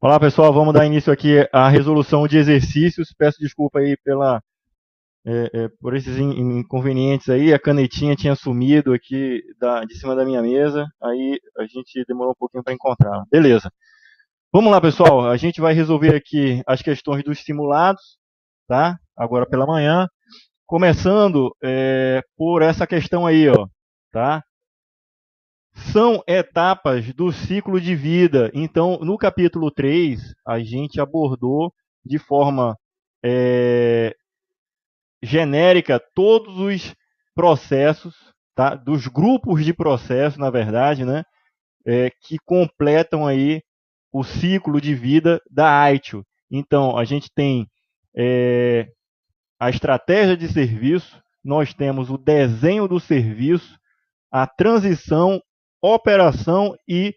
Olá pessoal, vamos dar início aqui à resolução de exercícios. Peço desculpa aí por esses inconvenientes aí. A canetinha tinha sumido aqui de cima da minha mesa, aí a gente demorou um pouquinho para encontrar. Beleza. Vamos lá pessoal, a gente vai resolver aqui as questões dos simulados, tá? Agora pela manhã. Começando por essa questão aí, ó, tá? São etapas do ciclo de vida. Então, no capítulo 3, a gente abordou de forma é, genérica todos os processos, tá? Dos grupos de processos, na verdade, né? Que completam aí o ciclo de vida da ITIL. Então, a gente tem a estratégia de serviço, nós temos o desenho do serviço, a transição, operação e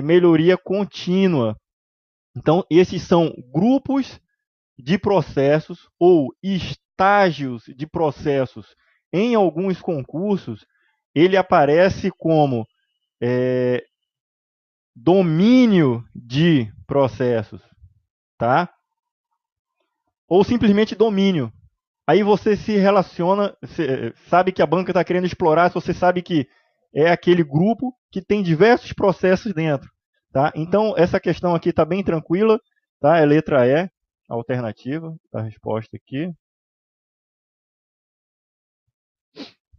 melhoria contínua. Então, esses são grupos de processos ou estágios de processos. Em alguns concursos, ele aparece como domínio de processos, tá? Ou simplesmente domínio. Aí você se relaciona, sabe que a banca está querendo explorar, se você sabe que é aquele grupo que tem diversos processos dentro. Tá? Então, essa questão aqui está bem tranquila, tá? É letra E, a alternativa da resposta aqui.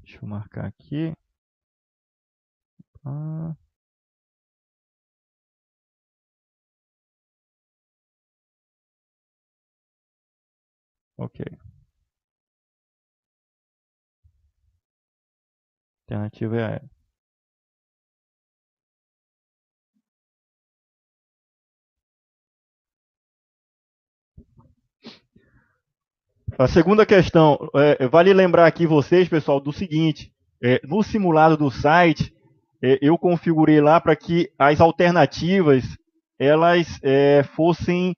Deixa eu marcar aqui. Ah, ok. Alternativa é a E. A segunda questão, vale lembrar aqui vocês, pessoal, do seguinte: no simulado do site, eu configurei lá para que as alternativas elas fossem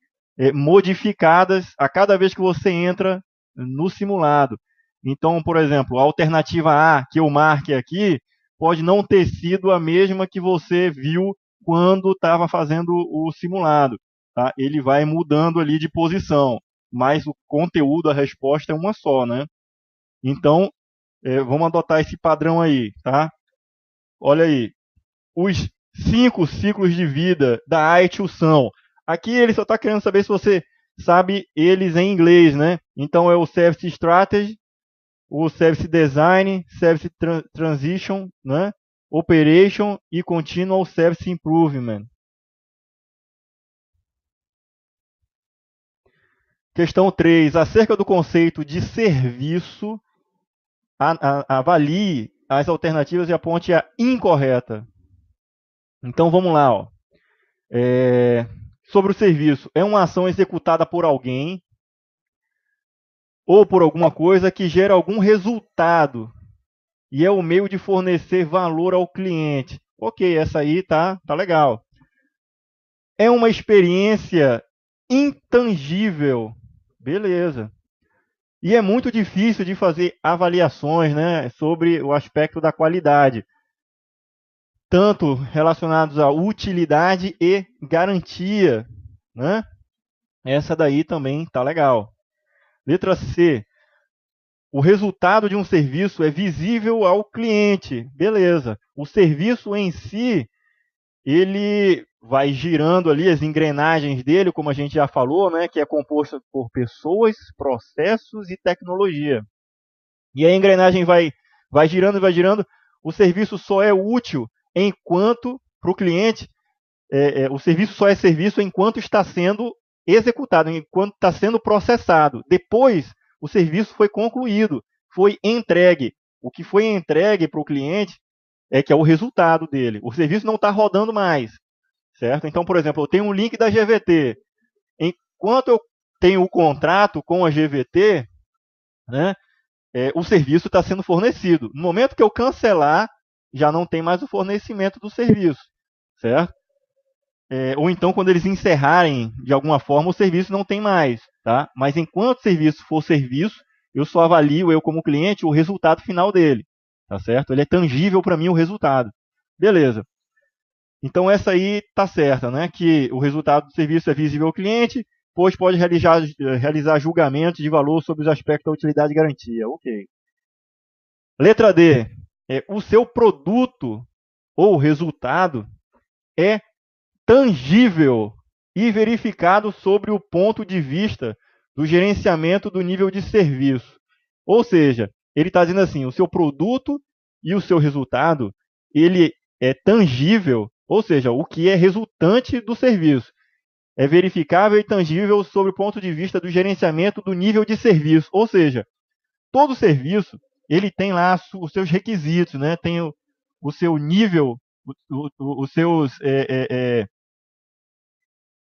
modificadas a cada vez que você entra no simulado. Então, por exemplo, a alternativa A que eu marquei aqui pode não ter sido a mesma que você viu quando estava fazendo o simulado. Tá? Ele vai mudando ali de posição, mas o conteúdo, a resposta é uma só, né? Então, vamos adotar esse padrão aí, tá? Olha aí, os 5 ciclos de vida da ITIL são. Aqui ele só está querendo saber se você sabe eles em inglês, né? Então é o Service Strategy, o Service Design, Service Transition, né? Operation e Continual Service Improvement. Questão 3. Acerca do conceito de serviço, avalie as alternativas e aponte a incorreta. Então vamos lá, ó. Sobre o serviço, é uma ação executada por alguém ou por alguma coisa que gera algum resultado e é o meio de fornecer valor ao cliente. Ok, essa aí tá legal. É uma experiência intangível. Beleza. E é muito difícil de fazer avaliações, né, sobre o aspecto da qualidade, tanto relacionados à utilidade e garantia, né? Essa daí também tá legal. Letra C. O resultado de um serviço é visível ao cliente. Beleza. O serviço em si, ele vai girando ali as engrenagens dele, como a gente já falou, né, que é composto por pessoas, processos e tecnologia. E a engrenagem vai girando e vai girando. O serviço só é útil enquanto, para o cliente, o serviço só é serviço enquanto está sendo executado, enquanto está sendo processado. Depois, o serviço foi concluído, foi entregue. O que foi entregue para o cliente é que é o resultado dele. O serviço não está rodando mais, certo? Então, por exemplo, eu tenho um link da GVT. Enquanto eu tenho o contrato com a GVT, né, o serviço está sendo fornecido. No momento que eu cancelar, já não tem mais o fornecimento do serviço, certo? Ou então, quando eles encerrarem de alguma forma, o serviço não tem mais. Tá? Mas enquanto o serviço for serviço, eu só avalio, eu como cliente, o resultado final dele. Tá certo? Ele é tangível para mim o resultado. Beleza. Então essa aí está certa, né? Que o resultado do serviço é visível ao cliente, pois pode realizar julgamentos de valor sobre os aspectos da utilidade e garantia. Ok. Letra D. O seu produto ou resultado é tangível e verificado sobre o ponto de vista do gerenciamento do nível de serviço. Ou seja, ele está dizendo assim, o seu produto e o seu resultado, ele é tangível, ou seja, o que é resultante do serviço. É verificável e tangível sobre o ponto de vista do gerenciamento do nível de serviço. Ou seja, todo serviço, ele tem lá os seus requisitos, né? Tem o seu nível, os seus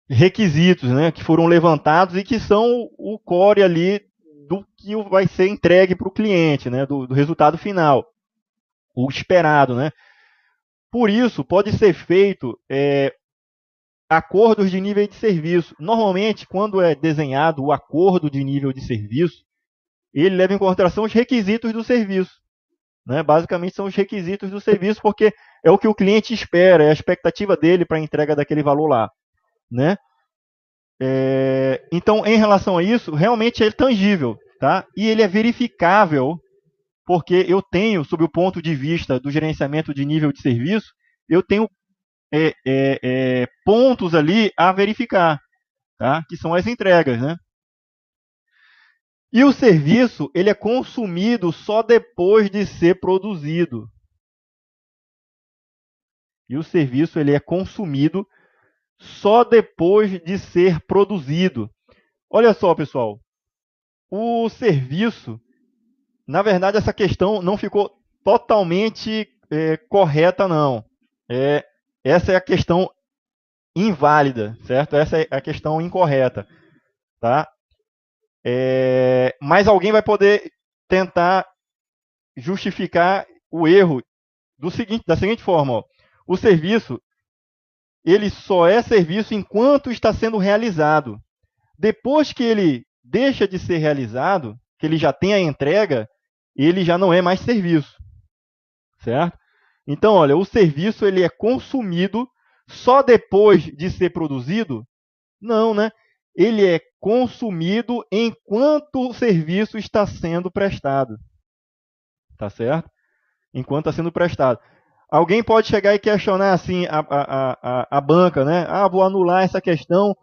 requisitos, né, que foram levantados e que são o core ali do que vai ser entregue para o cliente, né, do resultado final, o esperado, né. Por isso, pode ser feito acordos de nível de serviço. Normalmente, quando é desenhado o acordo de nível de serviço, ele leva em consideração os requisitos do serviço. Né? Basicamente, são os requisitos do serviço, porque é o que o cliente espera, é a expectativa dele para a entrega daquele valor lá. Né? Então, em relação a isso, realmente é tangível, tá? E ele é verificável, porque eu tenho, sob o ponto de vista do gerenciamento de nível de serviço, eu tenho pontos ali a verificar, tá? Que são as entregas, né? E o serviço, ele é consumido só depois de ser produzido. E o serviço, ele é consumido só depois de ser produzido. Olha só, pessoal, o serviço, na verdade, essa questão não ficou totalmente correta, não. Essa é a questão inválida, certo? Essa é a questão incorreta, tá? Mas alguém vai poder tentar justificar o erro da seguinte forma: ó. O serviço, ele só é serviço enquanto está sendo realizado. Depois que ele deixa de ser realizado, que ele já tem a entrega, ele já não é mais serviço, certo? Então, olha, o serviço ele é consumido só depois de ser produzido? Não, né? Ele é consumido enquanto o serviço está sendo prestado, tá certo? Enquanto está sendo prestado. Alguém pode chegar e questionar assim a banca, né? Ah, vou anular essa questão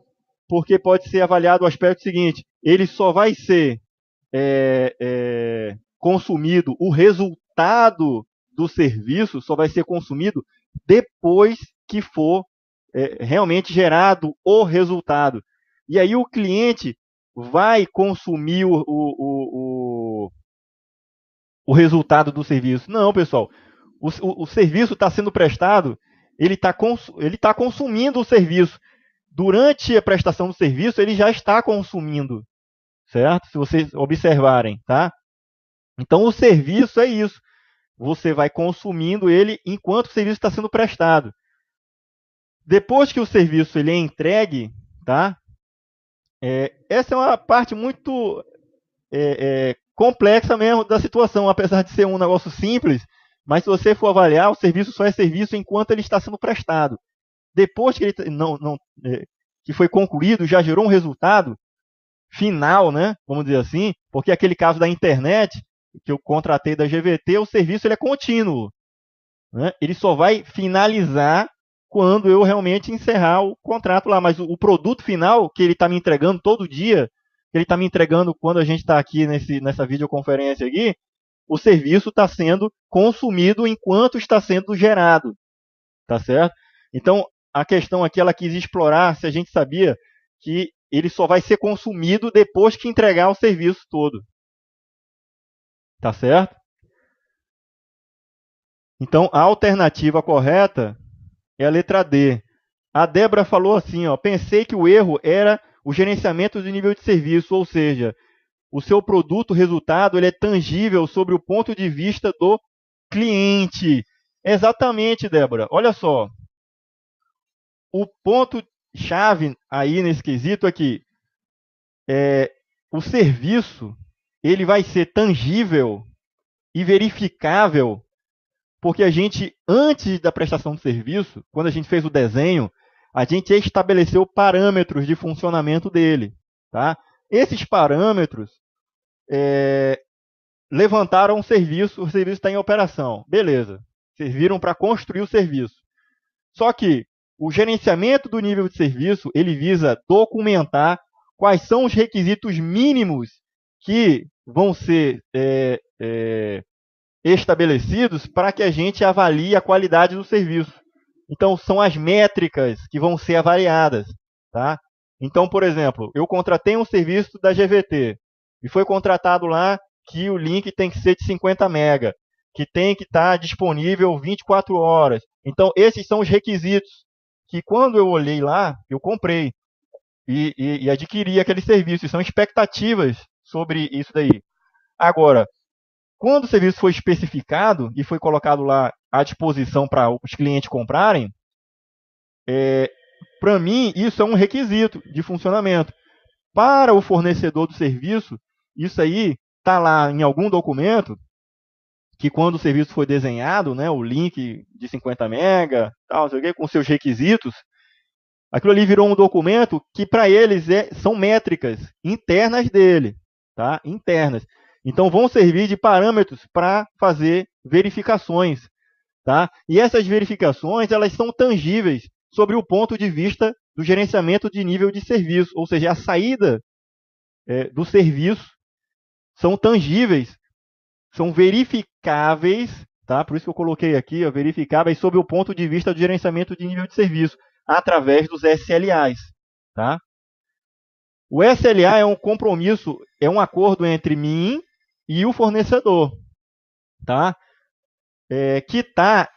porque pode ser avaliado o aspecto seguinte: ele só vai ser consumido, o resultado do serviço só vai ser consumido depois que for realmente gerado o resultado. E aí o cliente vai consumir o resultado do serviço. Não, pessoal. O serviço está sendo prestado, ele está consumindo o serviço. Durante a prestação do serviço, ele já está consumindo, certo? Se vocês observarem, tá? Então, o serviço é isso. Você vai consumindo ele enquanto o serviço está sendo prestado. Depois que o serviço ele é entregue, tá? Essa é uma parte muito complexa mesmo da situação, apesar de ser um negócio simples, mas se você for avaliar, o serviço só é serviço enquanto ele está sendo prestado. Depois que ele que foi concluído, já gerou um resultado final, né? Vamos dizer assim, porque aquele caso da internet que eu contratei da GVT, o serviço ele é contínuo, né? Ele só vai finalizar quando eu realmente encerrar o contrato lá, mas o produto final que ele está me entregando todo dia, que ele está me entregando quando a gente está aqui nessa videoconferência aqui, o serviço está sendo consumido enquanto está sendo gerado, tá certo? Então, a questão aqui, ela quis explorar se a gente sabia que ele só vai ser consumido depois que entregar o serviço todo. Tá certo? Então, a alternativa correta é a letra D. A Débora falou assim, ó, pensei que o erro era o gerenciamento do nível de serviço, ou seja, o seu produto, resultado, ele é tangível sobre o ponto de vista do cliente. Exatamente, Débora. Olha só. O ponto-chave aí nesse quesito é que o serviço ele vai ser tangível e verificável porque a gente, antes da prestação do serviço, quando a gente fez o desenho, a gente estabeleceu parâmetros de funcionamento dele. Tá? Esses parâmetros levantaram o serviço está em operação. Beleza, serviram para construir o serviço. Só que o gerenciamento do nível de serviço, ele visa documentar quais são os requisitos mínimos que vão ser estabelecidos para que a gente avalie a qualidade do serviço. Então, são as métricas que vão ser avaliadas. Tá? Então, por exemplo, eu contratei um serviço da GVT e foi contratado lá que o link tem que ser de 50 MB, que tem que estar disponível 24 horas. Então, esses são os requisitos que, quando eu olhei lá, eu comprei e adquiri aquele serviço. E são expectativas sobre isso daí. Agora, quando o serviço foi especificado e foi colocado lá à disposição para os clientes comprarem, para mim, isso é um requisito de funcionamento. Para o fornecedor do serviço, isso aí está lá em algum documento que, quando o serviço foi desenhado, né, o link de 50 MB, tal, com seus requisitos, aquilo ali virou um documento que, para eles, são métricas internas dele. Tá? Internas. Então, vão servir de parâmetros para fazer verificações. Tá? E essas verificações, elas são tangíveis sobre o ponto de vista do gerenciamento de nível de serviço, ou seja, a saída do serviço são tangíveis, são verificáveis, tá? Por isso que eu coloquei aqui, verificáveis sob o ponto de vista do gerenciamento de nível de serviço, através dos SLAs. Tá? O SLA é um compromisso, é um acordo entre mim e o fornecedor, tá? Que está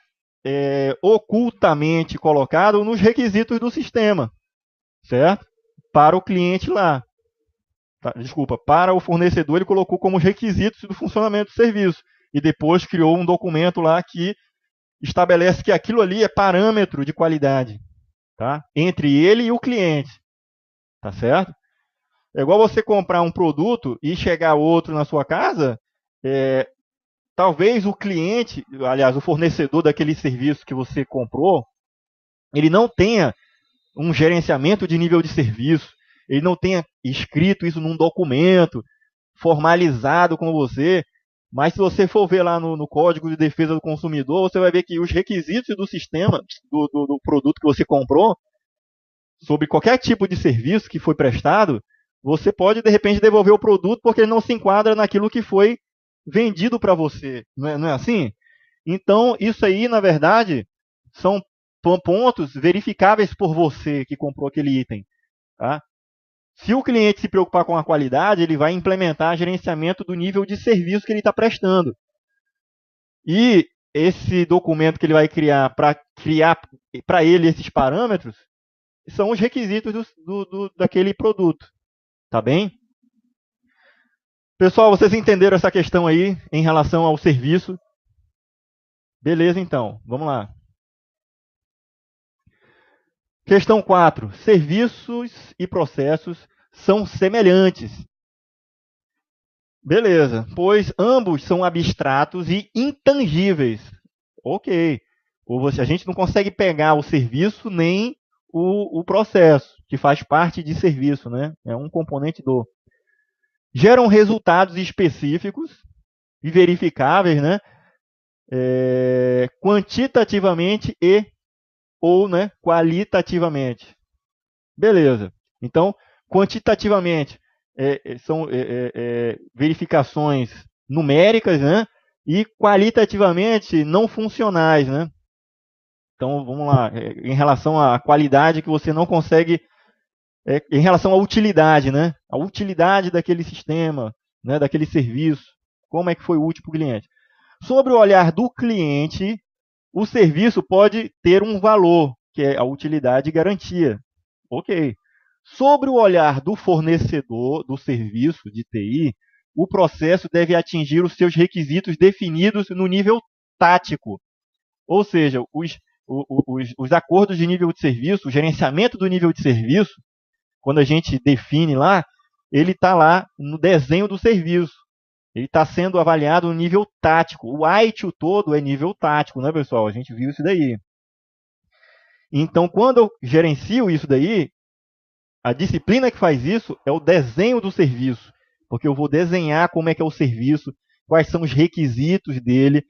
ocultamente colocado nos requisitos do sistema, certo? Para o cliente lá. Tá? Desculpa, para o fornecedor ele colocou como requisitos do funcionamento do serviço. E depois criou um documento lá que estabelece que aquilo ali é parâmetro de qualidade, tá? Entre ele e o cliente. Tá certo? É igual você comprar um produto e chegar outro na sua casa, talvez o cliente, aliás, o fornecedor daquele serviço que você comprou, ele não tenha um gerenciamento de nível de serviço, ele não tenha escrito isso num documento formalizado com você, mas se você for ver lá no Código de Defesa do Consumidor, você vai ver que os requisitos do sistema, do produto que você comprou, sobre qualquer tipo de serviço que foi prestado, você pode, de repente, devolver o produto porque ele não se enquadra naquilo que foi vendido para você. Não é assim? Então, isso aí, na verdade, são pontos verificáveis por você que comprou aquele item. Tá? Se o cliente se preocupar com a qualidade, ele vai implementar gerenciamento do nível de serviço que ele está prestando. E esse documento que ele vai criar para ele esses parâmetros são os requisitos daquele produto. Tá bem? Pessoal, vocês entenderam essa questão aí em relação ao serviço? Beleza, então. Vamos lá. Questão 4. Serviços e processos são semelhantes. Beleza, pois ambos são abstratos e intangíveis. Ok. A gente não consegue pegar o serviço nem o processo, que faz parte de serviço, né? É um componente do. Geram resultados específicos e verificáveis, né? Quantitativamente ou qualitativamente. Beleza. Então, quantitativamente, são verificações numéricas, né? E qualitativamente não funcionais, né? Então, vamos lá. Em relação à qualidade que você não consegue... em relação à utilidade, né? A utilidade daquele sistema, né? Daquele serviço. Como é que foi útil para o cliente? Sobre o olhar do cliente, o serviço pode ter um valor, que é a utilidade e garantia. Ok. Sobre o olhar do fornecedor do serviço de TI, o processo deve atingir os seus requisitos definidos no nível tático. Ou seja, os acordos de nível de serviço, o gerenciamento do nível de serviço, quando a gente define lá, ele está lá no desenho do serviço. Ele está sendo avaliado no nível tático. O ITIL todo é nível tático, né, pessoal? A gente viu isso daí. Então, quando eu gerencio isso daí, a disciplina que faz isso é o desenho do serviço. Porque eu vou desenhar como é que é o serviço, quais são os requisitos dele.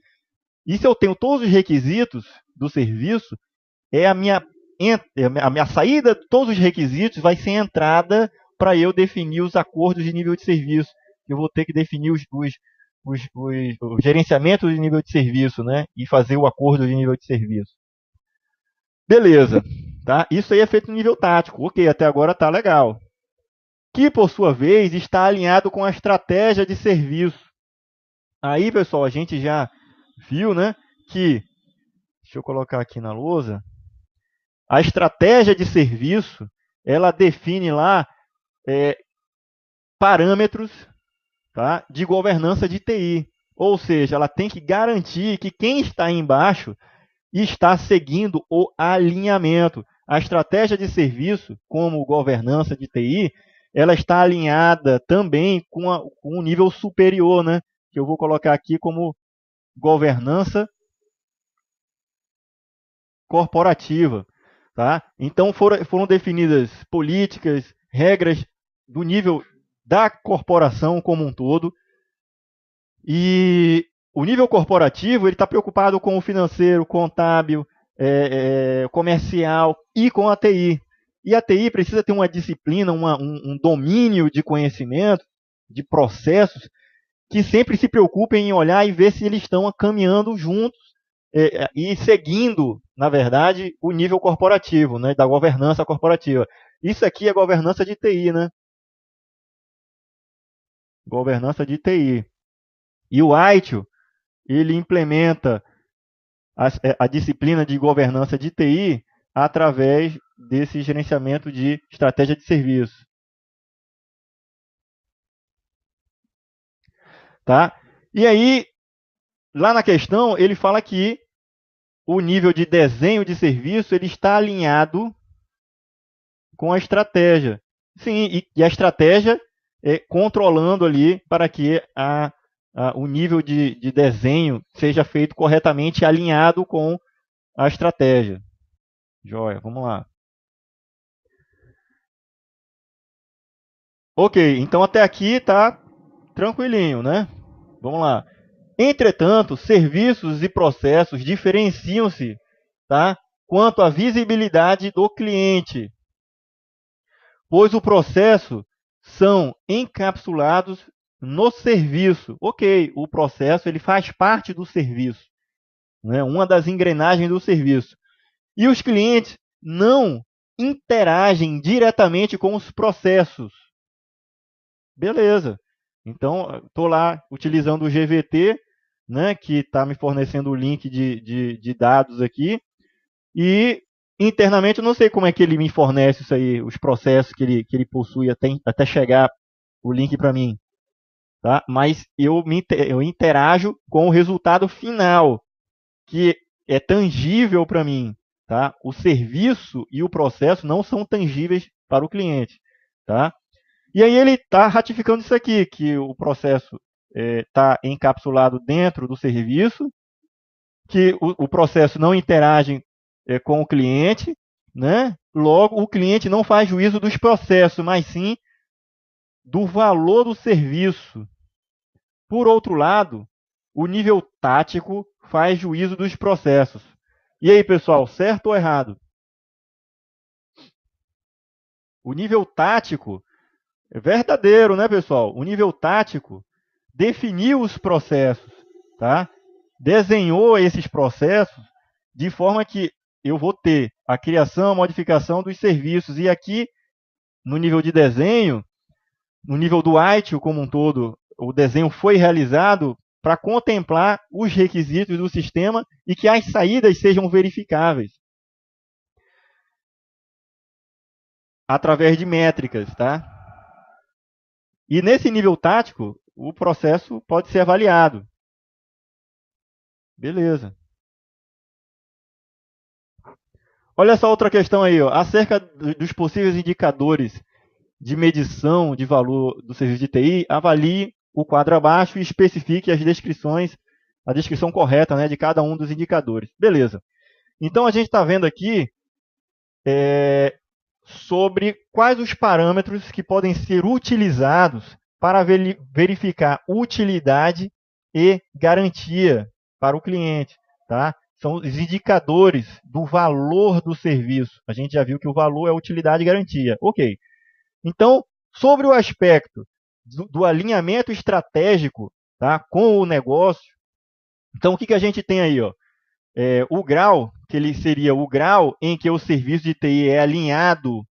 E se eu tenho todos os requisitos do serviço, a minha saída de todos os requisitos vai ser a entrada para eu definir os acordos de nível de serviço. Eu vou ter que definir o gerenciamento de nível de serviço, né? E fazer o acordo de nível de serviço. Beleza. Tá? Isso aí é feito no nível tático. Ok, até agora está legal. Que, por sua vez, está alinhado com a estratégia de serviço. Aí, pessoal, a gente já viu, né, que, deixa eu colocar aqui na lousa, a estratégia de serviço, ela define lá parâmetros, tá, de governança de TI. Ou seja, ela tem que garantir que quem está aí embaixo está seguindo o alinhamento. A estratégia de serviço, como governança de TI, ela está alinhada também com um nível superior, né? Que eu vou colocar aqui como governança corporativa. Tá? Então foram definidas políticas, regras do nível da corporação como um todo. E o nível corporativo está preocupado com o financeiro, contábil, comercial e com a TI. E a TI precisa ter uma disciplina, um domínio de conhecimento, de processos, que sempre se preocupem em olhar e ver se eles estão caminhando juntos e seguindo, na verdade, o nível corporativo, né, da governança corporativa. Isso aqui é governança de TI, né? Governança de TI. E o ITIL, ele implementa a disciplina de governança de TI através desse gerenciamento de estratégia de serviço. Tá? E aí, lá na questão, ele fala que o nível de desenho de serviço ele está alinhado com a estratégia. Sim, e a estratégia controlando ali para que o nível de desenho seja feito corretamente alinhado com a estratégia. Joia, vamos lá. Ok, então até aqui está tranquilinho, né? Vamos lá. Entretanto, serviços e processos diferenciam-se, tá? Quanto à visibilidade do cliente, pois o processo são encapsulados no serviço. Ok, o processo ele faz parte do serviço, né? Uma das engrenagens do serviço. E os clientes não interagem diretamente com os processos. Beleza. Então, estou lá utilizando o GVT, né, que está me fornecendo o link de dados aqui. E internamente eu não sei como é que ele me fornece isso aí, os processos que ele possui até chegar o link para mim. Tá? Mas eu interajo com o resultado final, que é tangível para mim. Tá? O serviço e o processo não são tangíveis para o cliente. Tá? E aí ele está ratificando isso aqui, que o processo está encapsulado dentro do serviço, que o processo não interage com o cliente, né? Logo, o cliente não faz juízo dos processos, mas sim do valor do serviço. Por outro lado, o nível tático faz juízo dos processos. E aí, pessoal, certo ou errado? O nível tático é verdadeiro, né, pessoal? O nível tático definiu os processos, tá? Desenhou esses processos de forma que eu vou ter a criação, a modificação dos serviços. E aqui, no nível de desenho, no nível do ITIL como um todo, o desenho foi realizado para contemplar os requisitos do sistema e que as saídas sejam verificáveis através de métricas, tá? E nesse nível tático, o processo pode ser avaliado. Beleza. Olha só outra questão aí, ó. Acerca dos possíveis indicadores de medição de valor do serviço de TI, avalie o quadro abaixo e especifique as descrições, a descrição correta, né, de cada um dos indicadores. Beleza. Então, a gente está vendo aqui sobre quais os parâmetros que podem ser utilizados para verificar utilidade e garantia para o cliente. Tá? São os indicadores do valor do serviço. A gente já viu que o valor é utilidade e garantia. Ok. Então, sobre o aspecto do alinhamento estratégico, tá, com o negócio, então o que a gente tem aí? Ó? O grau, que ele seria o grau em que o serviço de TI é alinhado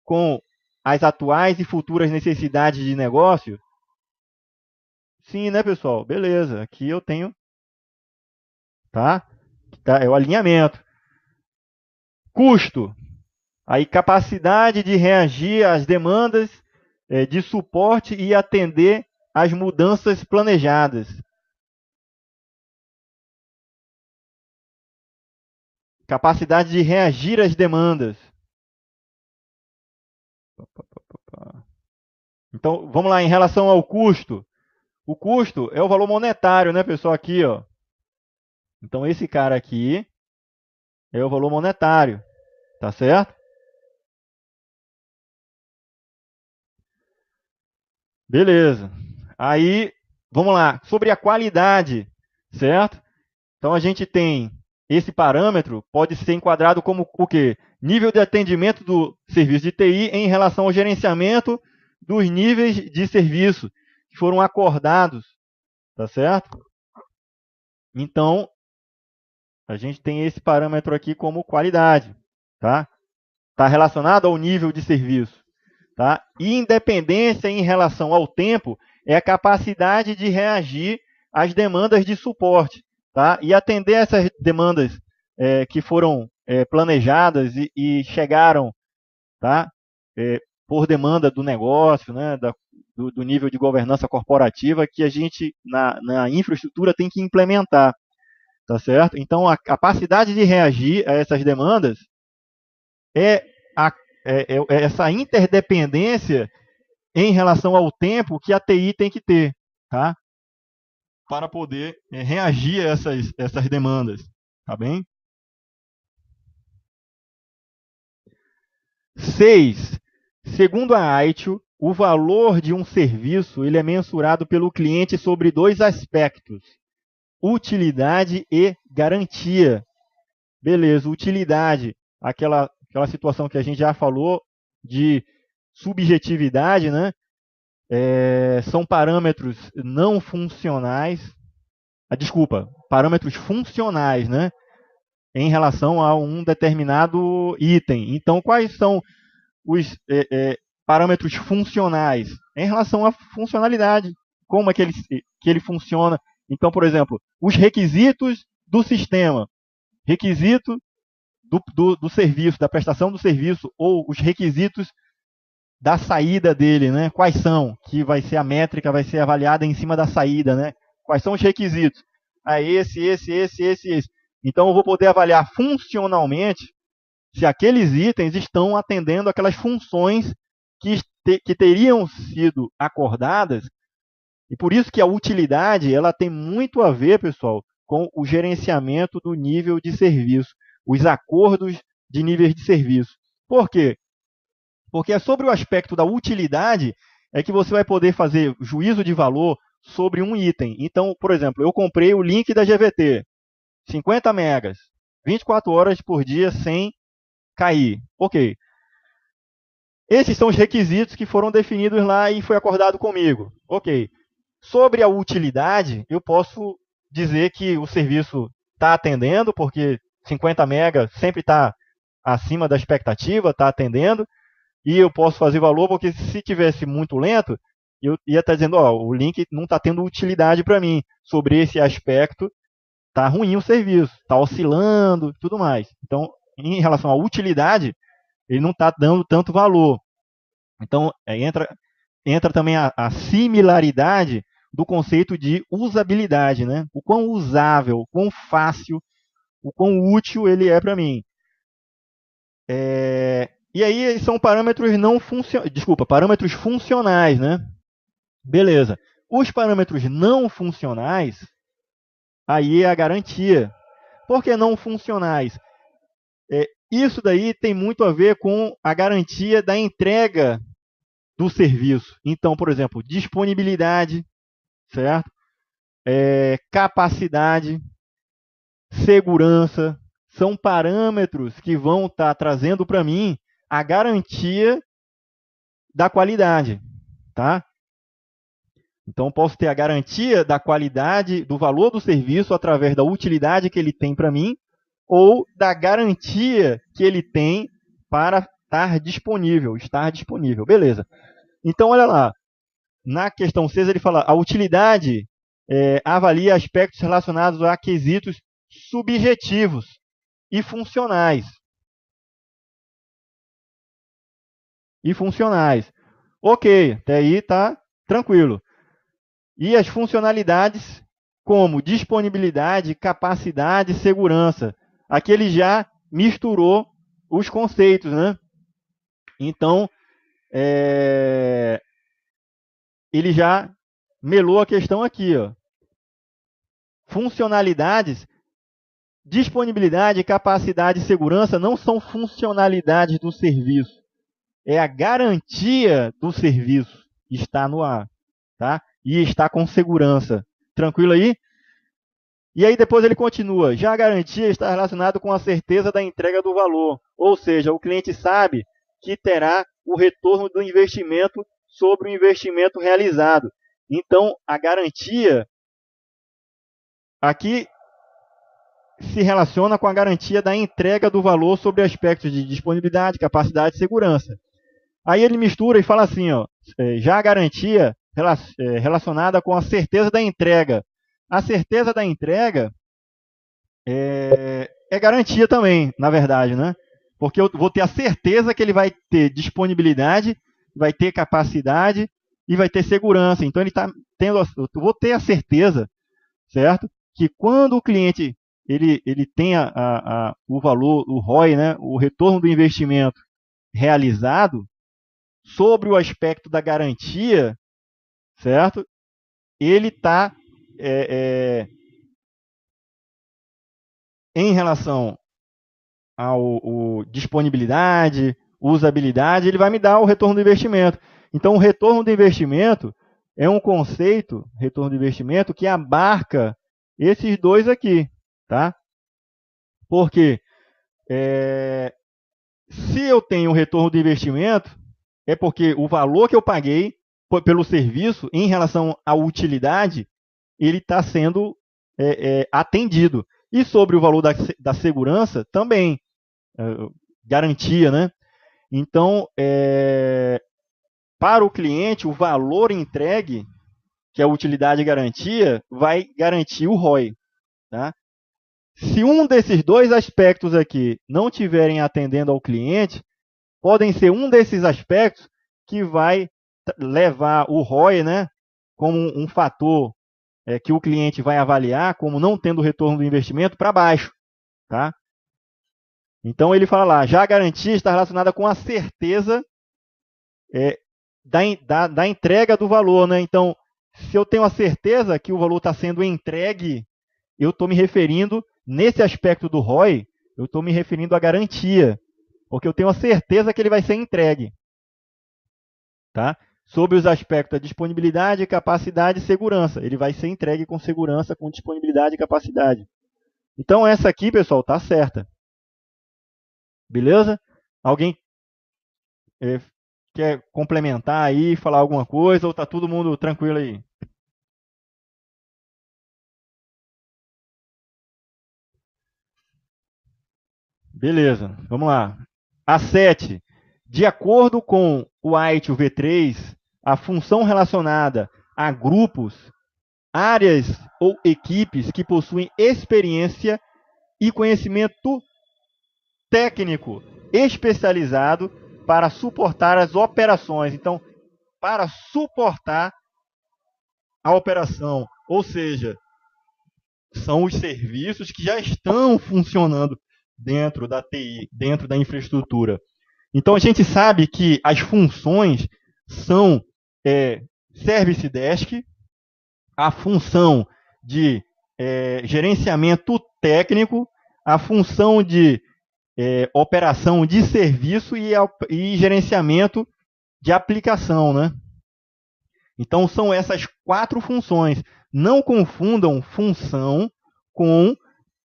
com as atuais e futuras necessidades de negócio. Sim, né, pessoal? Beleza. Aqui eu tenho, tá? É o alinhamento. Custo. Aí, capacidade de reagir às demandas de suporte e atender às mudanças planejadas. Capacidade de reagir às demandas. Então, vamos lá, em relação ao custo. O custo é o valor monetário, né, pessoal? Aqui, ó. Então, esse cara aqui é o valor monetário, tá certo? Beleza. Aí, vamos lá. Sobre a qualidade, certo? Então, a gente tem esse parâmetro, pode ser enquadrado como o quê? Nível de atendimento do serviço de TI em relação ao gerenciamento dos níveis de serviço que foram acordados, tá certo? Então, a gente tem esse parâmetro aqui como qualidade, tá? Está relacionado ao nível de serviço, tá? E independência em relação ao tempo é a capacidade de reagir às demandas de suporte, tá? E atender essas demandas que foram planejadas e chegaram, tá? Por demanda do negócio, né? Do nível de governança corporativa que a gente, na infraestrutura, tem que implementar. Tá certo? Então, a capacidade de reagir a essas demandas é, essa interdependência em relação ao tempo que a TI tem que ter, tá? Para poder reagir a essas demandas, tá bem? 6. Segundo a AITIO, o valor de um serviço ele é mensurado pelo cliente sobre dois aspectos: utilidade e garantia. Beleza, utilidade, aquela situação que a gente já falou de subjetividade, né? São parâmetros não funcionais, desculpa, parâmetros funcionais, né? Em relação a um determinado item. Então, quais são os parâmetros funcionais? Em relação à funcionalidade, como é que ele funciona. Então, por exemplo, os requisitos do sistema. Requisito do serviço, da prestação do serviço, ou os requisitos da saída dele, né? Quais são? Que vai ser a métrica, vai ser avaliada em cima da saída, né? Quais são os requisitos? Esse. Então, eu vou poder avaliar funcionalmente se aqueles itens estão atendendo aquelas funções que teriam sido acordadas. E por isso que a utilidade ela tem muito a ver, pessoal, com o gerenciamento do nível de serviço, os acordos de níveis de serviço. Por quê? Porque é sobre o aspecto da utilidade é que você vai poder fazer juízo de valor sobre um item. Então, por exemplo, eu comprei o link da GVT, 50 megas, 24 horas por dia sem cair. Ok. Esses são os requisitos que foram definidos lá e foi acordado comigo. Ok. Sobre a utilidade, eu posso dizer que o serviço está atendendo, porque 50 megas sempre está acima da expectativa, está atendendo, e eu posso fazer valor, porque se tivesse muito lento, eu ia estar dizendo, o link não está tendo utilidade para mim. Sobre esse aspecto, está ruim o serviço, está oscilando, tudo mais. Então, em relação à utilidade, ele não está dando tanto valor. Então, entra também a similaridade do conceito de usabilidade, né? O quão usável, o quão fácil, o quão útil ele é para mim. E aí são parâmetros parâmetros funcionais, né? Beleza. Os parâmetros não funcionais, aí é a garantia. Por que não funcionais? Isso daí tem muito a ver com a garantia da entrega do serviço. Então, por exemplo, disponibilidade, certo? Capacidade, segurança, são parâmetros que vão estar trazendo para mim a garantia da qualidade, tá? Então, eu posso ter a garantia da qualidade, do valor do serviço através da utilidade que ele tem para mim ou da garantia que ele tem para estar disponível. Beleza. Então, olha lá. Na questão 6, ele fala a utilidade avalia aspectos relacionados a quesitos subjetivos e funcionais. Ok, até aí está tranquilo. E as funcionalidades como disponibilidade, capacidade, segurança. Aqui ele já misturou os conceitos, né? Então, ele já melou a questão aqui, ó. Funcionalidades, disponibilidade, capacidade e segurança não são funcionalidades do serviço. É a garantia do serviço que está no ar, tá? E está com segurança. Tranquilo aí? E aí depois ele continua. Já a garantia está relacionada com a certeza da entrega do valor. Ou seja, o cliente sabe que terá o retorno do investimento sobre o investimento realizado. Então, a garantia aqui se relaciona com a garantia da entrega do valor sobre aspectos de disponibilidade, capacidade e segurança. Aí ele mistura e fala assim, ó, já a garantia relacionada com a certeza da entrega. A certeza da entrega é garantia também, na verdade, né? Porque eu vou ter a certeza que ele vai ter disponibilidade, vai ter capacidade e vai ter segurança. Então, ele tá tendo, eu vou ter a certeza, certo? Que quando o cliente ele tem o valor, o ROI, né? O retorno do investimento realizado, sobre o aspecto da garantia, certo? Ele está em relação ao disponibilidade, usabilidade, ele vai me dar o retorno do investimento. Então, o retorno do investimento é um conceito, retorno do investimento, que abarca esses dois aqui, tá? Porque se eu tenho o retorno do investimento, é porque o valor que eu paguei pelo serviço em relação à utilidade, ele está sendo atendido. E sobre o valor da segurança, também. Garantia, né? Então, para o cliente, o valor entregue, que é a utilidade e garantia, vai garantir o ROI. Tá? Se um desses dois aspectos aqui não estiverem atendendo ao cliente, podem ser um desses aspectos que vai levar o ROI, né, como um fator que o cliente vai avaliar como não tendo retorno do investimento para baixo. Tá? Então, ele fala lá, já a garantia está relacionada com a certeza da entrega do valor. Né? Então, se eu tenho a certeza que o valor está sendo entregue, eu estou me referindo, nesse aspecto do ROI, eu estou me referindo à garantia, porque eu tenho a certeza que ele vai ser entregue. Tá? Sobre os aspectos da disponibilidade, capacidade e segurança. Ele vai ser entregue com segurança, com disponibilidade e capacidade. Então, essa aqui, pessoal, está certa. Beleza? Alguém quer complementar aí, falar alguma coisa, ou está todo mundo tranquilo aí? Beleza, vamos lá. A 7. De acordo com o ITIL V3, a função relacionada a grupos, áreas ou equipes que possuem experiência e conhecimento técnico especializado para suportar as operações. Então, para suportar a operação, ou seja, são os serviços que já estão funcionando dentro da TI, dentro da infraestrutura. Então, a gente sabe que as funções são Service Desk, a função de gerenciamento técnico, a função de operação de serviço e gerenciamento de aplicação, né? Então, são essas 4 funções. Não confundam função com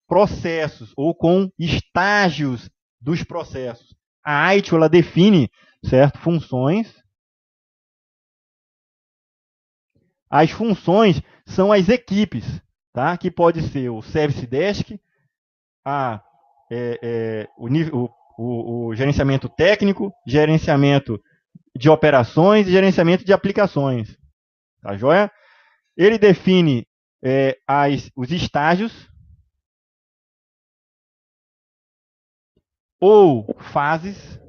processos ou com estágios dos processos. A ITIL, ela define, certo, funções. As funções são as equipes, tá? Que pode ser o Service Desk, o gerenciamento técnico, gerenciamento de operações e gerenciamento de aplicações. Tá joia? Ele define os estágios ou fases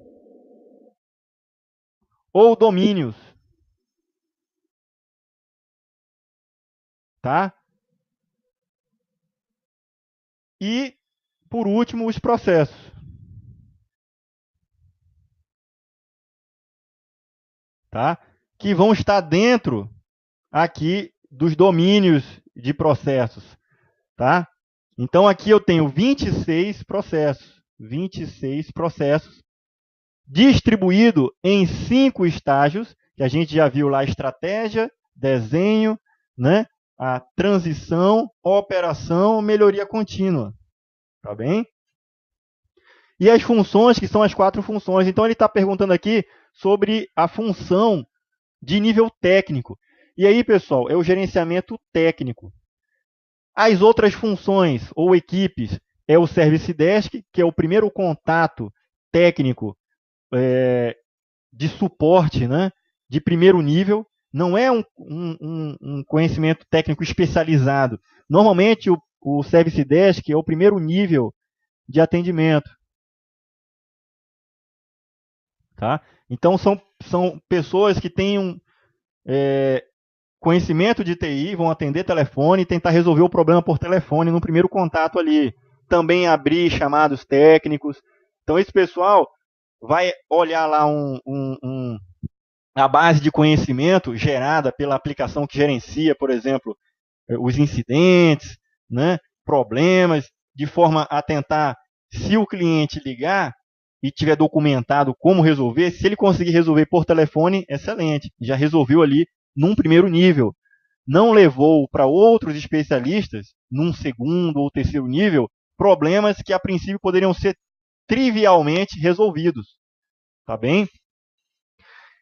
ou domínios. Tá? E, por último, os processos. Tá? Que vão estar dentro aqui dos domínios de processos. Tá? Então, aqui eu tenho 26 processos. 26 processos distribuído em 5 estágios, que a gente já viu lá: estratégia, desenho, né? A transição, operação, melhoria contínua. Tá bem? E as funções, que são as 4 funções. Então, ele está perguntando aqui sobre a função de nível técnico. E aí, pessoal, é o gerenciamento técnico. As outras funções ou equipes é o Service Desk, que é o primeiro contato técnico de suporte, né, de primeiro nível. Não é um conhecimento técnico especializado. Normalmente, o Service Desk é o primeiro nível de atendimento. Tá? Então, são pessoas que têm conhecimento de TI, vão atender telefone e tentar resolver o problema por telefone no primeiro contato ali. Também abrir chamados técnicos. Então, esse pessoal vai olhar lá a base de conhecimento gerada pela aplicação que gerencia, por exemplo, os incidentes, né, problemas, de forma a tentar, se o cliente ligar e tiver documentado como resolver, se ele conseguir resolver por telefone, excelente, já resolveu ali num primeiro nível. Não levou para outros especialistas, num segundo ou terceiro nível, problemas que a princípio poderiam ser trivialmente resolvidos. Tá bem?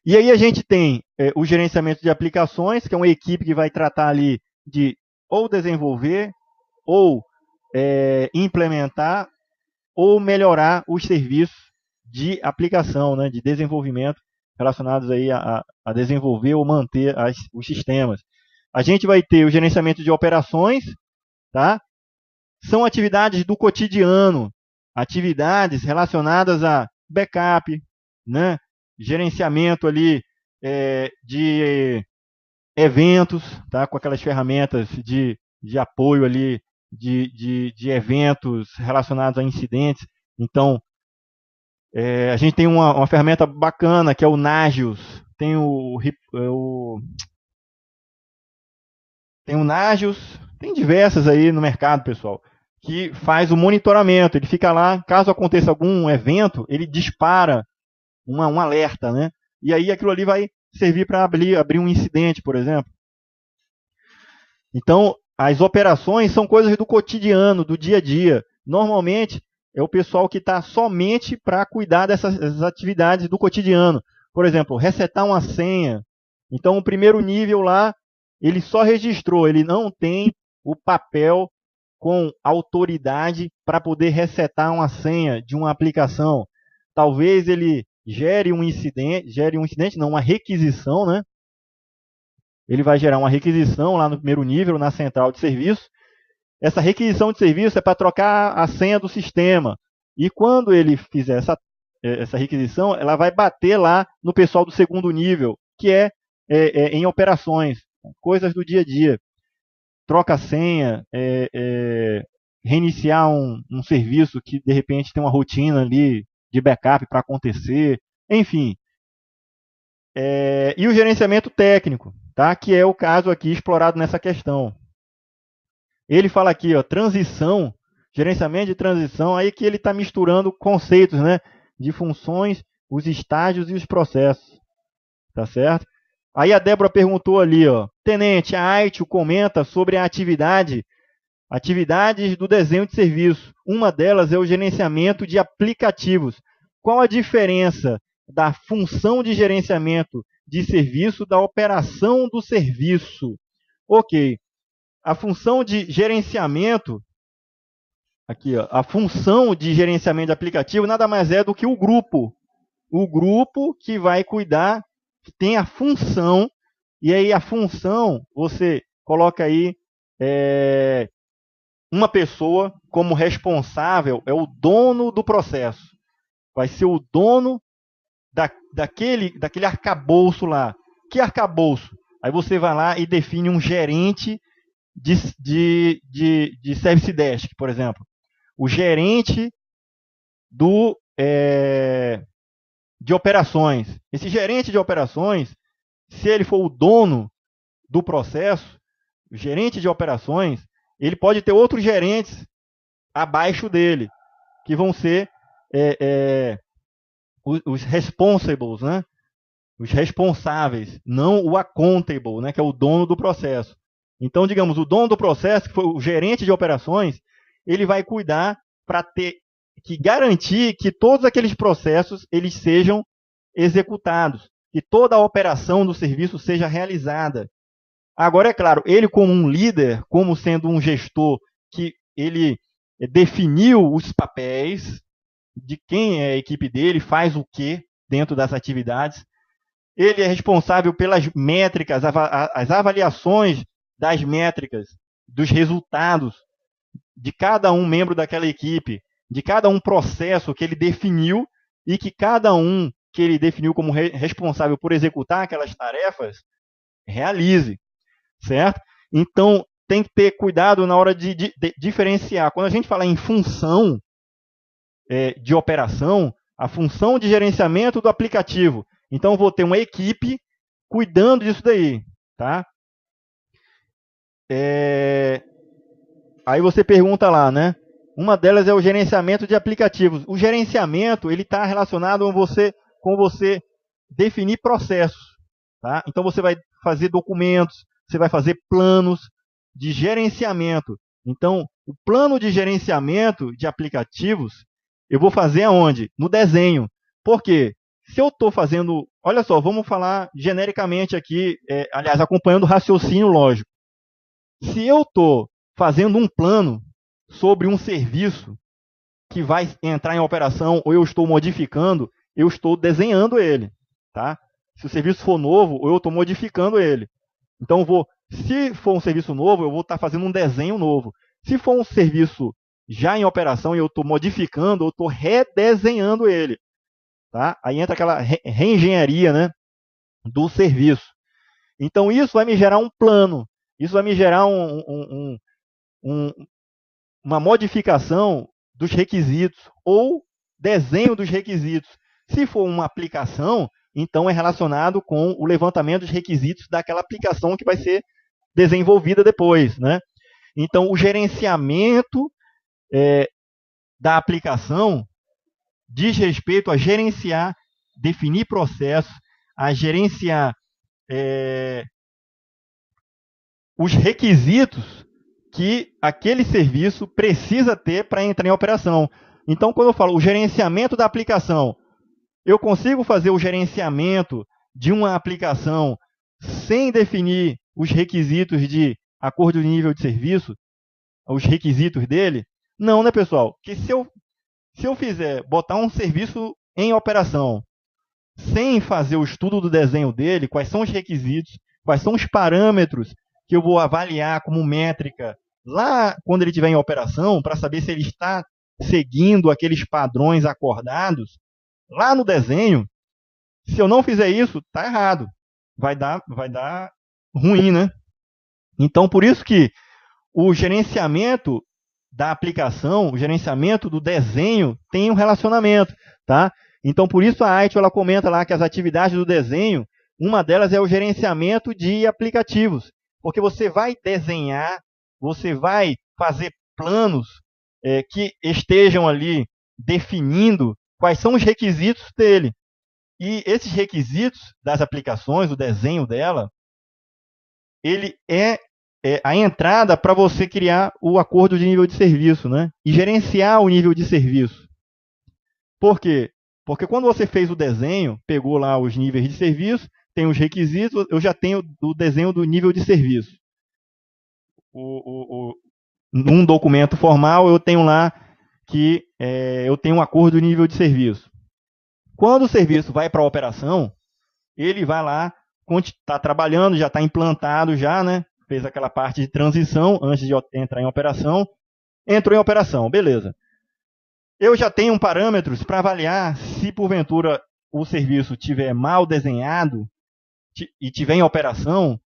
E aí a gente tem o gerenciamento de aplicações, que é uma equipe que vai tratar ali de ou desenvolver, ou implementar, ou melhorar os serviços de aplicação, né, de desenvolvimento relacionados aí a desenvolver ou manter os sistemas. A gente vai ter o gerenciamento de operações, tá? São atividades do cotidiano, atividades relacionadas a backup, né? Gerenciamento ali de eventos, tá? Com aquelas ferramentas de apoio ali de eventos relacionados a incidentes. Então, a gente tem uma ferramenta bacana que é o Nagios. Tem tem o Nagios, tem diversas aí no mercado, pessoal, que faz o monitoramento. Ele fica lá, caso aconteça algum evento, ele dispara um alerta, né? E aí aquilo ali vai servir para abrir um incidente, por exemplo. Então, as operações são coisas do cotidiano, do dia a dia. Normalmente, é o pessoal que está somente para cuidar dessas atividades do cotidiano. Por exemplo, resetar uma senha. Então, o primeiro nível lá, ele só registrou, ele não tem o papel com autoridade para poder resetar uma senha de uma aplicação. Talvez ele gere um incidente, não, uma requisição, né? Ele vai gerar uma requisição lá no primeiro nível, na central de serviço. Essa requisição de serviço é para trocar a senha do sistema. E quando ele fizer essa requisição, ela vai bater lá no pessoal do segundo nível, que é em operações, coisas do dia a dia. Troca a senha, reiniciar um serviço que de repente tem uma rotina ali de backup para acontecer, enfim. E o gerenciamento técnico. tá? Que é o caso aqui explorado nessa questão. Ele fala aqui, ó, transição, gerenciamento de transição, aí que ele está misturando conceitos, né, de funções, os estágios e os processos, tá certo? Aí a Débora perguntou ali, ó, tenente, a Aitio comenta sobre a atividades do desenho de serviço. Uma delas é o gerenciamento de aplicativos. Qual a diferença da função de gerenciamento de serviço da operação do serviço? Ok. A função de gerenciamento, aqui, ó, a função de gerenciamento de aplicativo nada mais é do que o grupo. O grupo que vai cuidar, que tem a função, e aí a função, você coloca aí uma pessoa como responsável, é o dono do processo. Vai ser o dono daquele arcabouço lá. Que arcabouço? Aí você vai lá e define um gerente de Service Desk, por exemplo. O gerente de operações. Esse gerente de operações, se ele for o dono do processo, o gerente de operações, ele pode ter outros gerentes abaixo dele, que vão ser os responsibles, né? Os responsáveis, não o accountable, né? Que é o dono do processo. Então, digamos, o dono do processo, que foi o gerente de operações, ele vai cuidar para garantir que todos aqueles processos eles sejam executados, que toda a operação do serviço seja realizada. Agora, é claro, ele como um líder, como sendo um gestor que ele definiu os papéis de quem é a equipe dele, faz o que dentro das atividades, ele é responsável pelas métricas, as avaliações das métricas, dos resultados de cada um membro daquela equipe, de cada um processo que ele definiu e que cada um que ele definiu como responsável por executar aquelas tarefas realize, certo? Então, tem que ter cuidado na hora de diferenciar. Quando a gente fala em função de operação, a função de gerenciamento do aplicativo. Então, eu vou ter uma equipe cuidando disso daí, tá? Aí você pergunta lá, né? Uma delas é o gerenciamento de aplicativos. O gerenciamento, ele está relacionado com você definir processos, tá? Então, você vai fazer documentos, você vai fazer planos de gerenciamento. Então, o plano de gerenciamento de aplicativos, eu vou fazer aonde? No desenho. Por quê? Se eu estou fazendo... Olha só, vamos falar genericamente aqui, aliás, acompanhando o raciocínio lógico. Se eu estou fazendo um plano sobre um serviço que vai entrar em operação ou eu estou modificando, eu estou desenhando ele, tá? Se o serviço for novo, eu estou modificando ele. Então, se for um serviço novo, eu vou estar fazendo um desenho novo. Se for um serviço já em operação e eu estou modificando, eu estou redesenhando ele. Tá? Aí entra aquela reengenharia, né, do serviço. Então, isso vai me gerar um plano. Isso vai me gerar uma modificação dos requisitos ou desenho dos requisitos. Se for uma aplicação, então é relacionado com o levantamento dos requisitos daquela aplicação que vai ser desenvolvida depois, né? Então, o gerenciamento da aplicação diz respeito a gerenciar, definir processos, a gerenciar os requisitos que aquele serviço precisa ter para entrar em operação. Então, quando eu falo o gerenciamento da aplicação, eu consigo fazer o gerenciamento de uma aplicação sem definir os requisitos de acordo de nível de serviço, os requisitos dele? Não, né, pessoal? Porque se eu botar um serviço em operação sem fazer o estudo do desenho dele, quais são os requisitos, quais são os parâmetros que eu vou avaliar como métrica lá quando ele estiver em operação, para saber se ele está seguindo aqueles padrões acordados, lá no desenho, se eu não fizer isso, está errado. Vai dar ruim, né? Então, por isso que o gerenciamento da aplicação, o gerenciamento do desenho tem um relacionamento, tá? Então, por isso a Aitio, ela comenta lá que as atividades do desenho Uma delas é o gerenciamento de aplicativos, porque você vai desenhar, você vai fazer planos que estejam ali definindo quais são os requisitos dele. E esses requisitos das aplicações, o desenho dela, ele é a entrada para você criar o acordo de nível de serviço, né? E gerenciar o nível de serviço. Por quê? Porque quando você fez o desenho, pegou lá os níveis de serviço, tem os requisitos, eu já tenho o desenho do nível de serviço. Num documento formal, eu tenho lá que eu tenho um acordo de nível de serviço. Quando o serviço vai para a operação, ele vai lá, está trabalhando, já está implantado já, né? Fez aquela parte de transição antes de entrar em operação. Entrou em operação, beleza. Eu já tenho parâmetros para avaliar se porventura o serviço tiver mal desenhado e tiver em operação,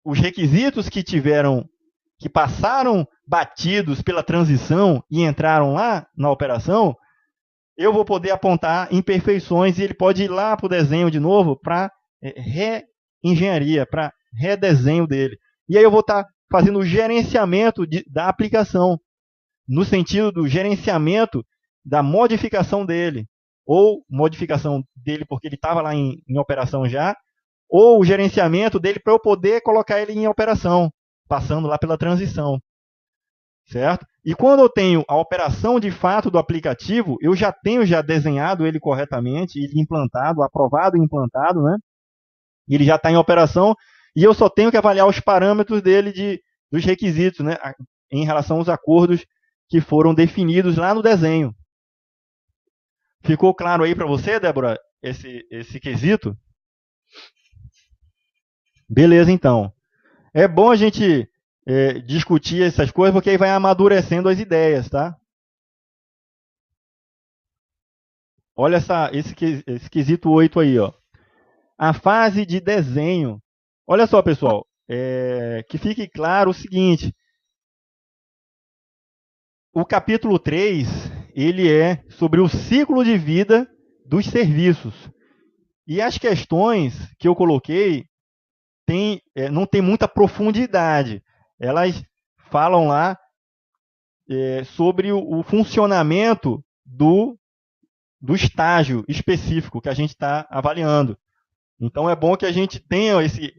os requisitos que passaram batidos pela transição e entraram lá na operação, eu vou poder apontar imperfeições e ele pode ir lá para o desenho de novo para reengenharia, para redesenho dele. E aí eu vou estar fazendo o gerenciamento da aplicação, no sentido do gerenciamento da modificação dele, ou modificação dele porque ele estava lá em operação já, ou o gerenciamento dele para eu poder colocar ele em operação, passando lá pela transição. Certo? E quando eu tenho a operação de fato do aplicativo, eu já tenho desenhado ele corretamente, ele implantado, aprovado e implantado, né? Ele já está em operação e eu só tenho que avaliar os parâmetros dele dos requisitos, né? Em relação aos acordos que foram definidos lá no desenho. Ficou claro aí para você, Débora, esse quesito? Beleza, então. É bom a gente discutir essas coisas, porque aí vai amadurecendo as ideias, tá? Olha esse quesito 8 aí, ó. A fase de desenho. Olha só, pessoal, que fique claro o seguinte. O capítulo 3, ele é sobre o ciclo de vida dos serviços. E as questões que eu coloquei não tem muita profundidade. Elas falam lá sobre o funcionamento do estágio específico que a gente está avaliando. Então é bom que a gente tenha esse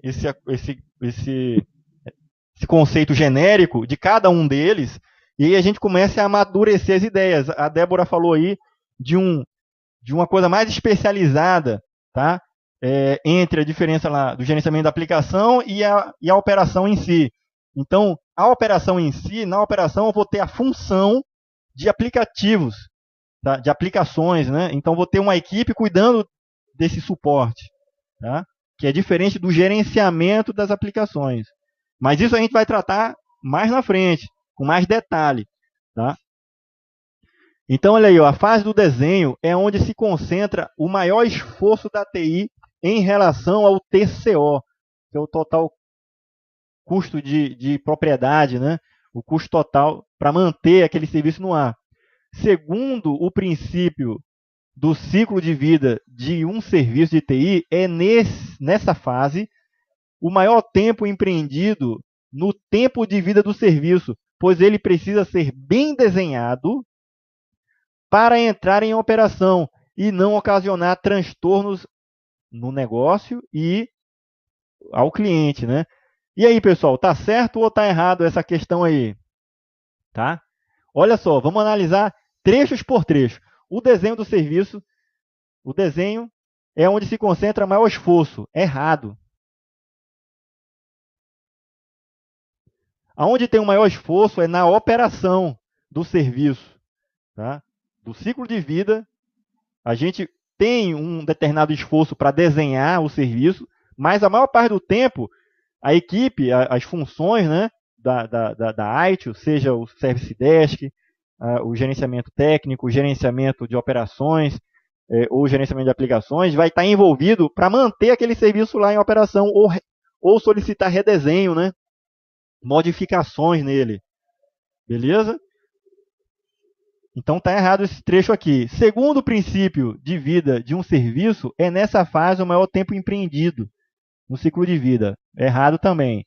conceito genérico de cada um deles e aí a gente comece a amadurecer as ideias. A Débora falou aí de uma coisa mais especializada, tá? Entre a diferença lá do gerenciamento da aplicação e a operação em si. Então, a operação em si, na operação eu vou ter a função de aplicativos, tá? De aplicações, né? Então, vou ter uma equipe cuidando desse suporte, tá? Que é diferente do gerenciamento das aplicações. Mas isso a gente vai tratar mais na frente, com mais detalhe, tá? Então, olha aí, ó, a fase do desenho é onde se concentra o maior esforço da TI em relação ao TCO, que é o total custo de propriedade, né? O custo total para manter aquele serviço no ar. Segundo o princípio do ciclo de vida de um serviço de TI, é nessa fase o maior tempo empreendido no tempo de vida do serviço, pois ele precisa ser bem desenhado para entrar em operação e não ocasionar transtornos no negócio e ao cliente, né? E aí, pessoal, tá certo ou tá errado essa questão aí? Tá? Olha só, vamos analisar trechos por trecho. O desenho do serviço, o desenho é onde se concentra maior esforço. Errado. Aonde tem o maior esforço é na operação do serviço, tá? Do ciclo de vida, a gente tem um determinado esforço para desenhar o serviço, mas a maior parte do tempo, a equipe, as funções, né, da ITIL, seja o Service Desk, o gerenciamento técnico, o gerenciamento de operações, ou o gerenciamento de aplicações, vai estar envolvido para manter aquele serviço lá em operação, ou solicitar redesenho, né, modificações nele. Beleza? Então está errado esse trecho aqui. Segundo princípio de vida de um serviço, é nessa fase o maior tempo empreendido no ciclo de vida. Errado também.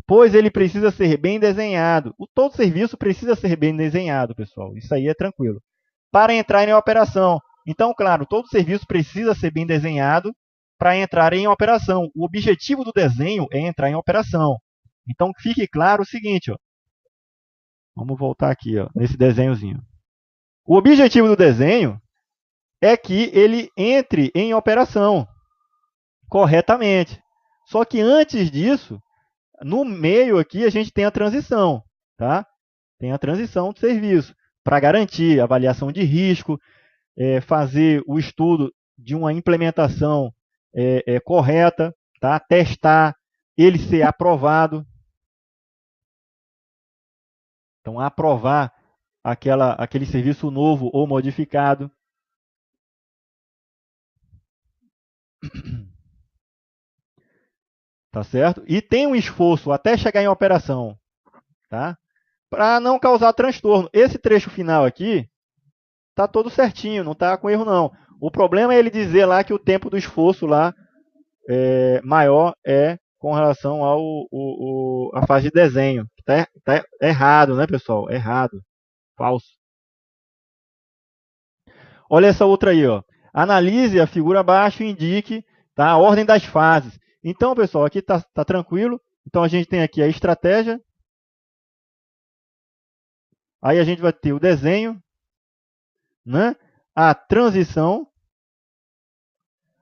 Pois ele precisa ser bem desenhado. Todo serviço precisa ser bem desenhado, pessoal. Isso aí é tranquilo. Para entrar em operação. Então, claro, todo serviço precisa ser bem desenhado para entrar em operação. O objetivo do desenho é entrar em operação. Então, fique claro o seguinte, ó. Vamos voltar aqui, ó, nesse desenhozinho. O objetivo do desenho é que ele entre em operação corretamente. Só que antes disso, no meio aqui, a gente tem a transição, tá? Tem a transição do serviço para garantir avaliação de risco, fazer o estudo de uma implementação correta, tá? Testar, ele ser aprovado. Então, aprovar aquele serviço novo ou modificado. Tá certo? E tem um esforço até chegar em operação, tá? Para não causar transtorno. Esse trecho final aqui tá todo certinho, não tá com erro não. O problema é ele dizer lá que o tempo do esforço lá maior é com relação à fase de desenho. Tá errado, né, pessoal? Errado. Falso. Olha essa outra aí, ó. Analise a figura abaixo e indique, tá, a ordem das fases. Então, pessoal, aqui tá tranquilo. Então, a gente tem aqui a estratégia. Aí a gente vai ter o desenho, né? A transição.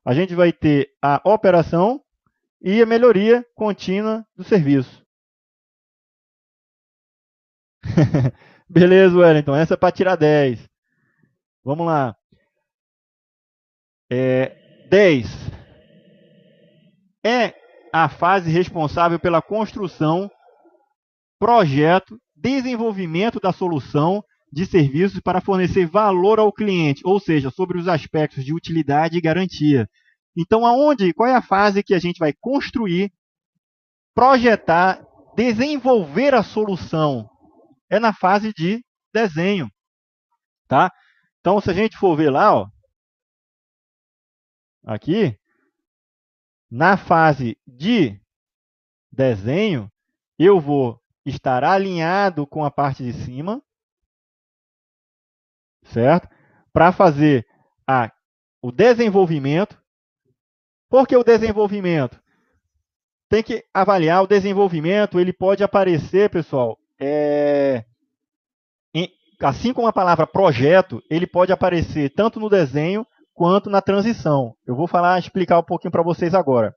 A gente vai ter a operação e a melhoria contínua do serviço. Beleza, Wellington. Essa é para tirar 10. Vamos lá. 10. É a fase responsável pela construção, projeto, desenvolvimento da solução de serviços para fornecer valor ao cliente, ou seja, sobre os aspectos de utilidade e garantia. Então, qual é a fase que a gente vai construir, projetar, desenvolver a solução? É na fase de desenho, tá? Então, se a gente for ver lá, ó, aqui, na fase de desenho, eu vou estar alinhado com a parte de cima, certo? Para fazer o desenvolvimento. Por que o desenvolvimento? Tem que avaliar o desenvolvimento, ele pode aparecer, pessoal, assim como a palavra projeto, ele pode aparecer tanto no desenho quanto na transição. Eu vou explicar um pouquinho para vocês agora.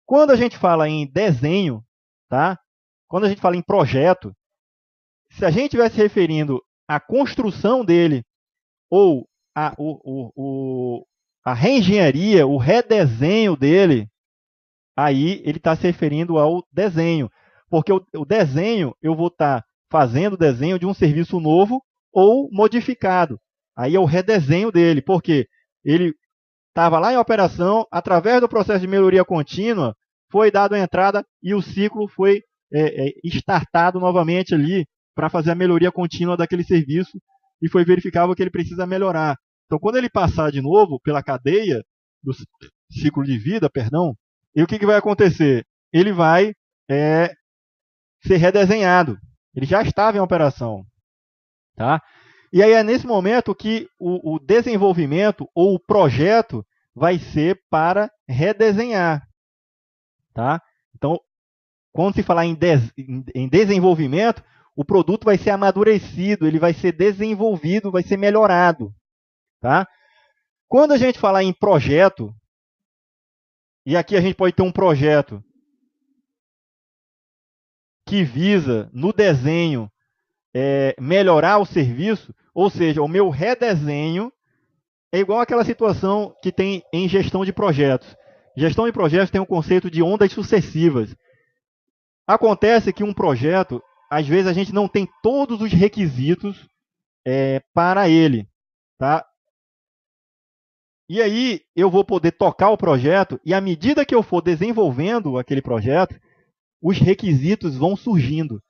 Quando a gente fala em desenho, tá? Quando a gente fala em projeto, se a gente estiver se referindo à construção dele ou a reengenharia, o redesenho dele, aí ele está se referindo ao desenho. Porque o desenho, eu vou estar fazendo o desenho de um serviço novo ou modificado. Aí é o redesenho dele, porque ele estava lá em operação, através do processo de melhoria contínua, foi dado a entrada e o ciclo foi startado novamente ali para fazer a melhoria contínua daquele serviço e foi verificável que ele precisa melhorar. Então, quando ele passar de novo pela cadeia do ciclo de vida, e o que vai acontecer? Ele vai ser redesenhado. Ele já estava em operação. Tá? E aí é nesse momento que o desenvolvimento ou o projeto vai ser para redesenhar. Tá? Então, quando se falar em desenvolvimento, o produto vai ser amadurecido, ele vai ser desenvolvido, vai ser melhorado. Tá? Quando a gente falar em projeto, e aqui a gente pode ter um projeto que visa, no desenho, melhorar o serviço, ou seja, o meu redesenho é igual àquela situação que tem em gestão de projetos. Gestão de projetos tem um conceito de ondas sucessivas. Acontece que um projeto, às vezes a gente não tem todos os requisitos para ele. Tá? E aí eu vou poder tocar o projeto e à medida que eu for desenvolvendo aquele projeto, os requisitos vão surgindo.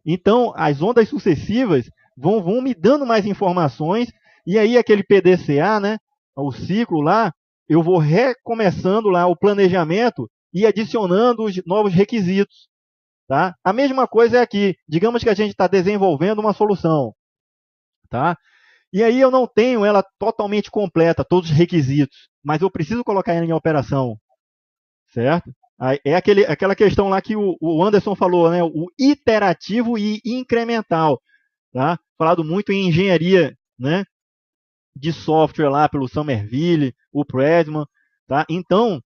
Então, as ondas sucessivas vão me dando mais informações, e aí aquele PDCA, né, o ciclo lá, eu vou recomeçando lá o planejamento e adicionando os novos requisitos. Tá? A mesma coisa é aqui. Digamos que a gente está desenvolvendo uma solução. Tá? E aí eu não tenho ela totalmente completa, todos os requisitos, mas eu preciso colocar ela em operação. Certo? É aquela questão lá que o Anderson falou, né? O iterativo e incremental. Tá? Falado muito em engenharia, né, de software lá pelo Somerville, o Pridman. Tá? Então,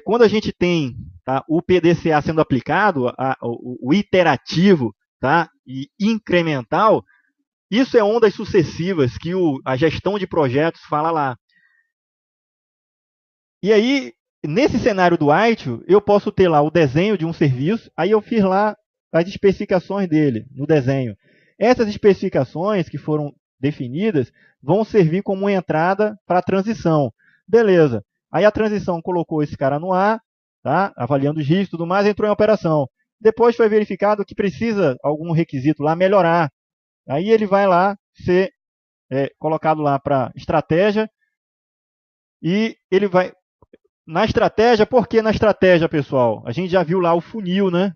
quando a gente tem, tá, o PDCA sendo aplicado, o iterativo, tá, e incremental, isso é ondas sucessivas que a gestão de projetos fala lá. E aí, nesse cenário do ITIL, eu posso ter lá o desenho de um serviço, aí eu fiz lá as especificações dele no desenho. Essas especificações que foram definidas vão servir como entrada para a transição. Beleza. Aí a transição colocou esse cara no ar, tá? Avaliando os riscos e tudo mais, entrou em operação. Depois foi verificado que precisa algum requisito lá melhorar. Aí ele vai lá ser colocado lá para estratégia e ele vai... Na estratégia, por que na estratégia, pessoal? A gente já viu lá o funil, né?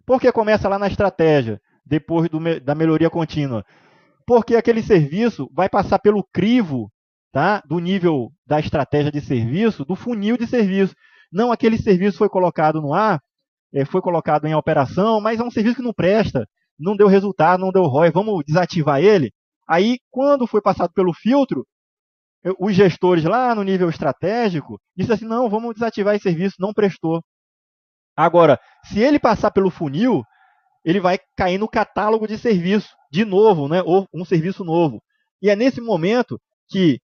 Por que começa lá na estratégia, depois da melhoria contínua? Porque aquele serviço vai passar pelo crivo, tá, do nível da estratégia de serviço, do funil de serviço. Não, aquele serviço foi colocado no ar, foi colocado em operação, mas é um serviço que não presta, não deu resultado, não deu ROI, vamos desativar ele? Aí, quando foi passado pelo filtro, os gestores lá no nível estratégico disseram assim, não, vamos desativar esse serviço, não prestou. Agora, se ele passar pelo funil, ele vai cair no catálogo de serviço, de novo, né, ou um serviço novo. E é nesse momento que,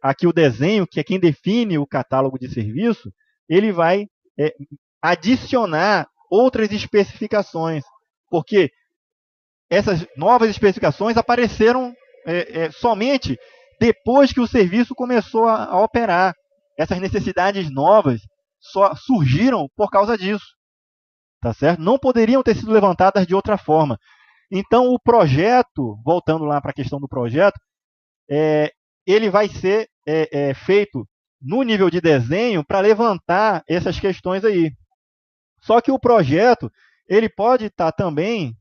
aqui o desenho, que é quem define o catálogo de serviço, ele vai adicionar outras especificações, porque essas novas especificações apareceram somente depois que o serviço começou a operar. Essas necessidades novas só surgiram por causa disso. Tá certo? Não poderiam ter sido levantadas de outra forma. Então, o projeto, voltando lá para a questão do projeto, ele vai ser feito no nível de desenho para levantar essas questões aí. Só que o projeto, ele pode estar também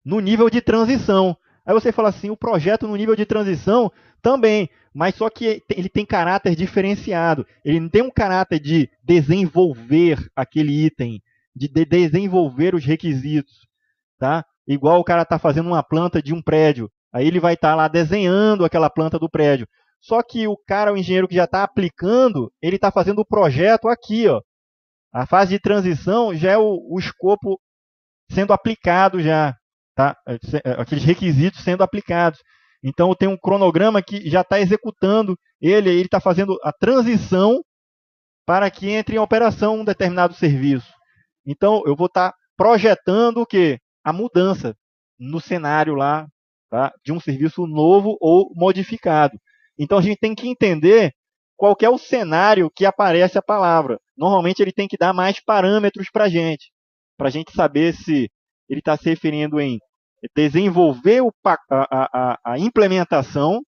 no nível de transição. Aí você fala assim, o projeto no nível de transição também, mas só que ele tem caráter diferenciado. Ele não tem um caráter de desenvolver aquele item, de desenvolver os requisitos, tá? Igual o cara está fazendo uma planta de um prédio, aí ele vai estar lá desenhando aquela planta do prédio. Só que o cara, o engenheiro que já está aplicando, ele está fazendo o projeto aqui, ó. A fase de transição já é o escopo sendo aplicado já. Tá? Aqueles requisitos sendo aplicados. Então, tem um cronograma que já está executando ele está fazendo a transição para que entre em operação um determinado serviço. Então, eu vou estar projetando o quê? A mudança no cenário lá, tá, de um serviço novo ou modificado. Então, a gente tem que entender qual que é o cenário que aparece a palavra. Normalmente, ele tem que dar mais parâmetros para a gente saber se ele está se referindo em desenvolver a implementação,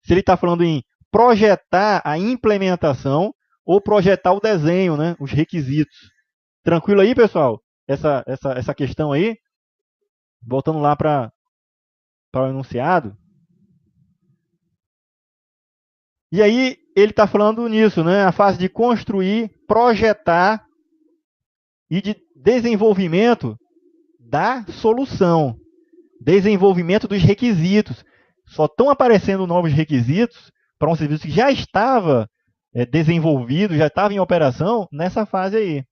se ele está falando em projetar a implementação ou projetar o desenho, né, os requisitos. Tranquilo aí, pessoal? Essa questão aí? Voltando lá para o enunciado. E aí, ele está falando nisso, né, a fase de construir, projetar e de desenvolvimento da solução, desenvolvimento dos requisitos. Só estão aparecendo novos requisitos para um serviço que já estava desenvolvido, já estava em operação nessa fase aí.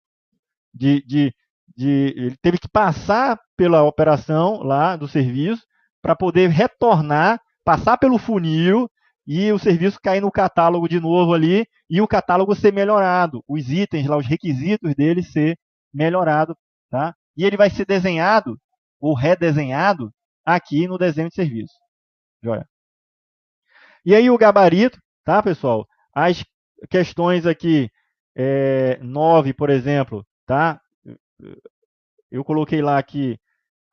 Ele teve que passar pela operação lá do serviço para poder retornar, passar pelo funil e o serviço cair no catálogo de novo ali e o catálogo ser melhorado, os itens lá, os requisitos dele ser melhorado, tá? E ele vai ser desenhado ou redesenhado aqui no desenho de serviço. Joia. E aí o gabarito, tá, pessoal? As questões aqui, 9, por exemplo, tá? Eu coloquei lá aqui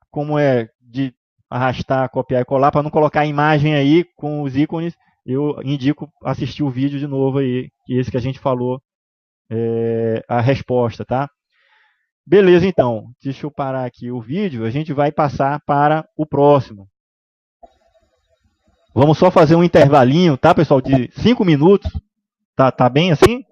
como é de arrastar, copiar e colar, para não colocar a imagem aí com os ícones, eu indico assistir o vídeo de novo aí, que esse que a gente falou, a resposta, tá? Beleza, então. Deixa eu parar aqui o vídeo, a gente vai passar para o próximo. Vamos só fazer um intervalinho, tá, pessoal, de 5 minutos. Tá bem assim?